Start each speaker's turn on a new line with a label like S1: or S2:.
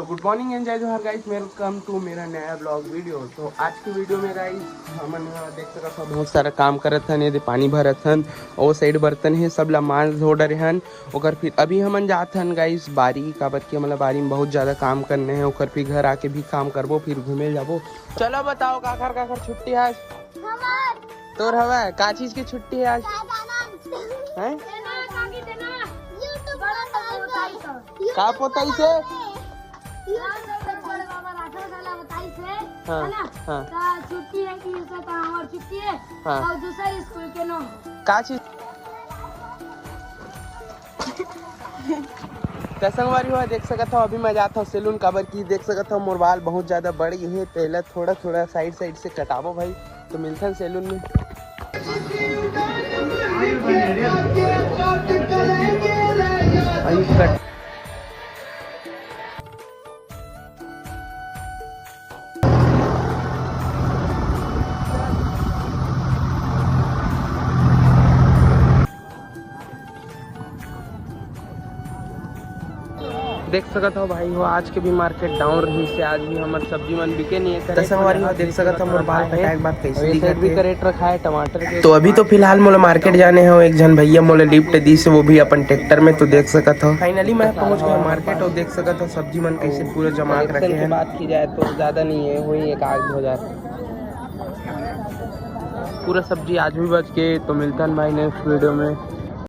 S1: तो good morning and जय जोहार गाइस, वेलकम टू मेरा नया ब्लॉग वीडियो। तो आज की वीडियो में गाइस हमन देख सकत हो बहुत सारा काम करत हन। यदि पानी भरत हन और साइड बर्तन है सब ला मांज धो डरे हन। ओकर फिर अभी हमन जात हन गाइस बारी काबर के मतलब बारी में बहुत ज़्यादा काम करने हैं। ओकर फिर घर आके भी काम करबो, फिर घूमे जाबो। चलो बताओ काखर छुट्टी है आज? तोर हवा का चीज की छुट्टी है आज? हैं का पोताई से?
S2: छुट्टी है कि हमार छुट्टी है और दूसरा स्कूल के नो
S1: का चीज संगवारी हुआ देख सकत हो। अभी मैं जाता हूँ सैलून काबर की देख सकत हो मोर बाल बहुत ज्यादा बड़ी है। पहले थोड़ा थोड़ा साइड से कटाबो भाई। तो मिलते हैं सैलून में। देख सकत हो भाई हो आज के भी मार्केट डाउन रही से। आज भी हमार सब्जी मन बिके नहीं है।
S3: संगवारी हो देख सकत हो मोर बाल कटाए के बाद कैसे दिखत
S1: भी
S3: है।
S1: का रेट रखा है टमाटर के।
S3: तो अभी तो फिलहाल मोला मार्केट जाने हो। एक जन भैया मोला लिफ्ट दी से, वो भी अपन ट्रैक्टर में। तो देख सकत हो फाइनली मैं पहुंच गया मार्केट। और देख सकत हो सब्जी मन कैसे पूरा जमा के रखे हैं।
S1: बात की जाए तो ज्यादा नहीं है, वही 1-2 हज़ार पूरा सब्जी आज भी बच के। तो मिलता है भाई नेक्स्ट वीडियो में।